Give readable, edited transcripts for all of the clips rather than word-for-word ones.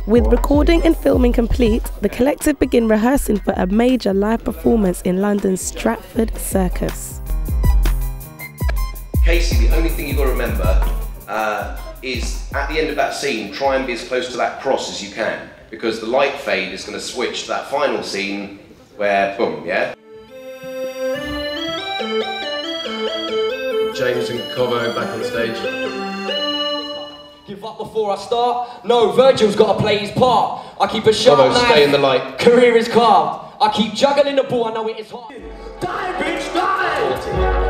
With recording and filming complete, the collective begin rehearsing for a major live performance in London's Stratford Circus. Casey, the only thing you've got to remember is at the end of that scene, try and be as close to that cross as you can, because the light fade is going to switch to that final scene where, boom, yeah? James and Covo back on stage. Give up before I start? No, Virgil's got to play his part. I keep a sharp Covo, knife. stay in the light. Career is carved. I keep juggling the ball, I know it is hard. Die, bitch, die!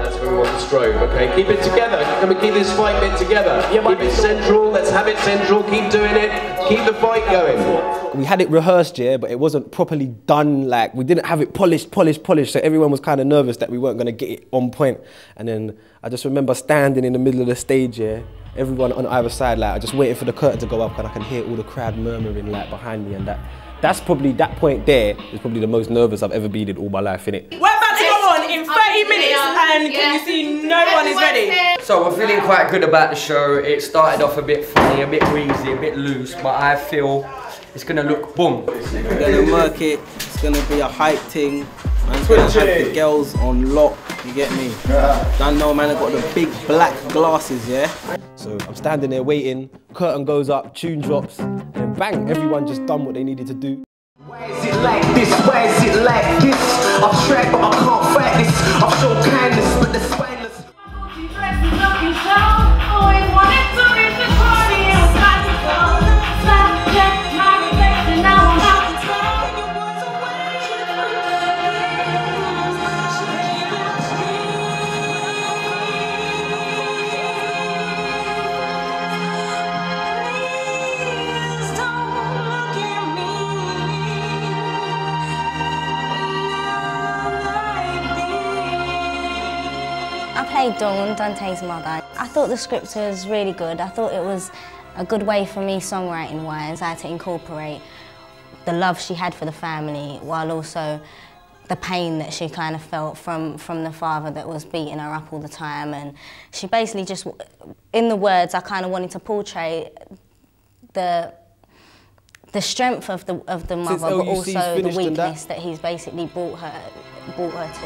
That's where we want the strobe, okay? Keep it together. Can we keep this fight bit together? Yeah, keep it central, let's have it central, keep doing it, keep the fight going. We had it rehearsed, yeah, but it wasn't properly done, like, we didn't have it polished, so everyone was kind of nervous that we weren't going to get it on point. And then I just remember standing in the middle of the stage, yeah, everyone on either side, like, I just waited for the curtain to go up and I can hear all the crowd murmuring, like, behind me, and that's probably, that point there is probably the most nervous I've ever been in all my life, innit? We're about to go on in 30 minutes and can you see no one is ready? So we're feeling quite good about the show. It started off a bit funny, a bit wheezy, a bit loose, but I feel it's gonna look boom. We're gonna work it, it's gonna be a hype thing. Man's gonna have the girls on lock, you get me? Don't know, man, I've got the big black glasses, yeah? So I'm standing there waiting, curtain goes up, tune drops, and then bang, everyone just done what they needed to do. Why is it like this? Why is it like this? I've tried but I can't fight this. I've shown kindness but the spineless. I played Dawn, Dante's mother. I thought the script was really good. I thought it was a good way for me, songwriting-wise. I had to incorporate the love she had for the family, while also the pain that she kind of felt from the father that was beating her up all the time. And she basically just, in the words, I kind of wanted to portray the strength of the mother, but also the weakness that he's basically brought her to.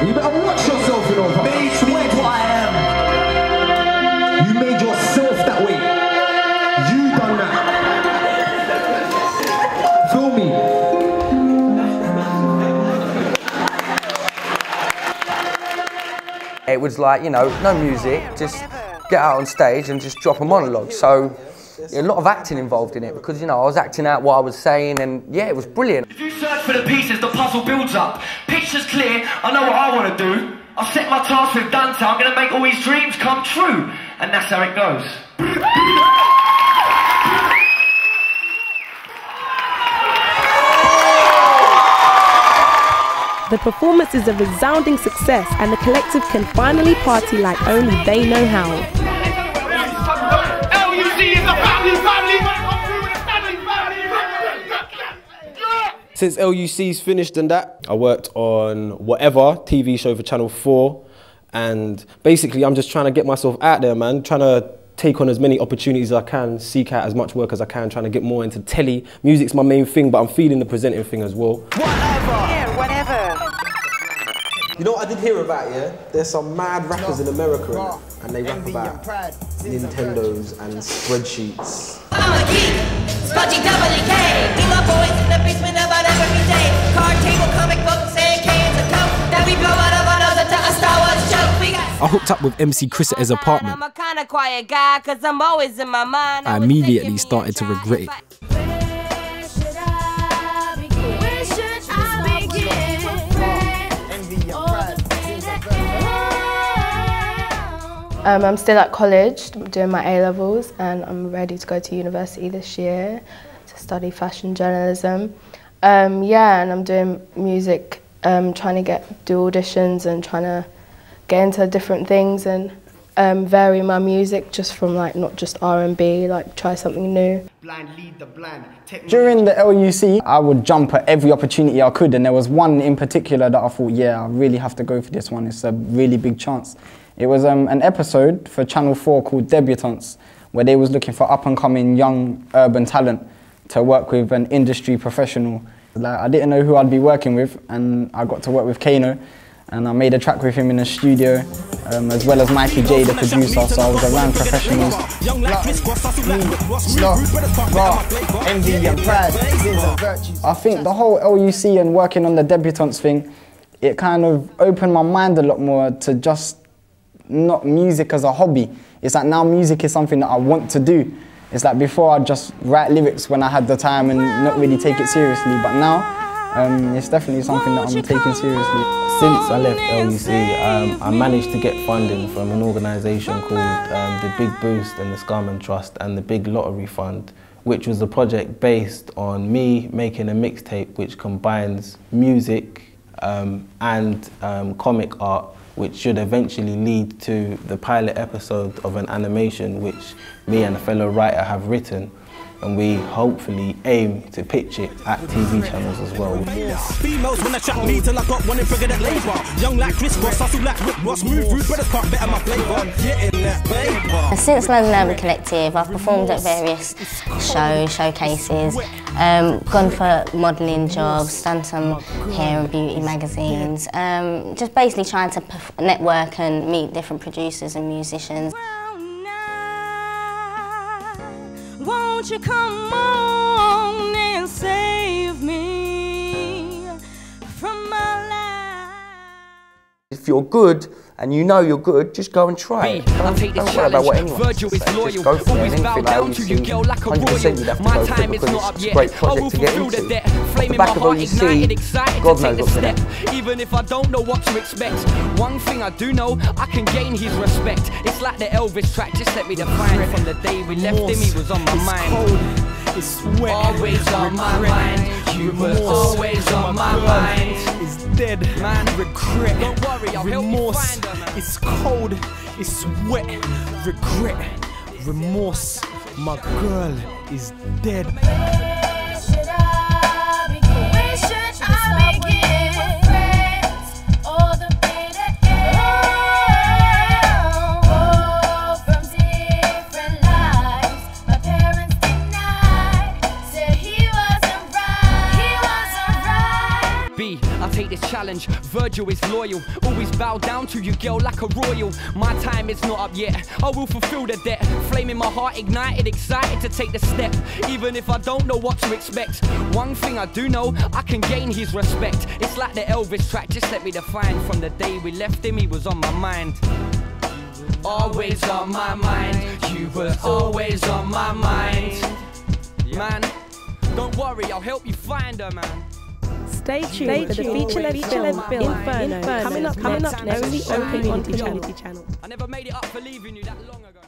You better watch yourself, you know. Made who I am. You made yourself that way. You done that. Feel me? It was like, you know, no music, just get out on stage and just drop a monologue. So a lot of acting involved in it because, you know, I was acting out what I was saying, and yeah, it was brilliant. If you search for the pieces, the puzzle builds up. Picture's clear, I know what I want to do. I've set my task with Dante, I'm going to make all these dreams come true. And that's how it goes. The performance is a resounding success and the collective can finally party like only they know how. Since LUC's finished and that, I worked on Whatever TV show for Channel 4, and basically I'm just trying to get myself out there, man, trying to take on as many opportunities as I can, seek out as much work as I can, trying to get more into telly. Music's my main thing, but I'm feeling the presenting thing as well. Whatever! Yeah, whatever. You know what I did hear about, yeah? There's some mad rappers in America, and they rap about Nintendos and spreadsheets. I'm a geek, Spudgy WK. We love boys in the basement about every day. Card table, comic books, and cans of coke that we blow out of our nose into a Star Wars joke. We got I hooked up with MC Chris at his apartment. I'm a kind of quiet guy, cause I'm always in my mind. I immediately started to regret it. I'm still at college doing my A-levels and I'm ready to go to university this year to study fashion journalism. Yeah, and I'm doing music, trying to do auditions and trying to get into different things and vary my music just from like not just R&B, like try something new. During the LUC, I would jump at every opportunity I could, and there was one in particular that I thought, yeah, I really have to go for this one. It's a really big chance. It was an episode for Channel 4 called Debutantes, where they was looking for up-and-coming young urban talent to work with an industry professional. Like, I didn't know who I'd be working with, and I got to work with Kano, and I made a track with him in the studio, as well as Mikey J, the producer, so I was around professionals. Envy and pride, I think the whole LUC and working on the Debutantes thing, it kind of opened my mind a lot more to just not music as a hobby. It's like now music is something that I want to do. It's like before I'd just write lyrics when I had the time and not really take it seriously, but now it's definitely something that I'm taking seriously. Since I left LUC, I managed to get funding from an organisation called the Big Boost and the Scarman Trust and the Big Lottery Fund, which was a project based on me making a mixtape which combines music and comic art, which should eventually lead to the pilot episode of an animation which me and a fellow writer have written, and we hopefully aim to pitch it at TV channels as well. Females when I chat me till I got one in figure that labour. Young like Chris Cross, hustle like Rick Ross, move rude, but it's can't better my flavour. Getting that paper. Since London Urban Collective, I've performed at various showcases, gone for modelling jobs, done some hair and beauty magazines, just basically trying to network and meet different producers and musicians. Won't you come on and save me from my life? If you're good and you know you're good, just go and try it. Don't worry about what anyone says. Just go for it. Anything like LUC, 100% you'd have to go for it because it's a great project to get into. Off the back of LUC, God knows what's going to happen. Even if I don't know what to expect, one thing I do know, I can gain his respect. It's like the Elvis track, just let me define. From the day we left him, he was on my mind. It's wet, always on my mind. You were always on my mind. It's dead, man. Regret. Don't worry, I'll help you find her, man. It's cold, it's wet. Regret, remorse. My girl is dead. Challenge, Virgil is loyal, always bow down to you, girl, like a royal. My time is not up yet, I will fulfill the debt. Flame in my heart ignited, excited to take the step. Even if I don't know what to expect, one thing I do know, I can gain his respect. It's like the Elvis track, just let me define. From the day we left him, he was on my mind. Always on my mind, you were always on my mind. Man, don't worry, I'll help you find her, man. Stay tuned for the feature-length film Inferno, coming up next on the Open Channel. I never made it up for leaving you that long ago.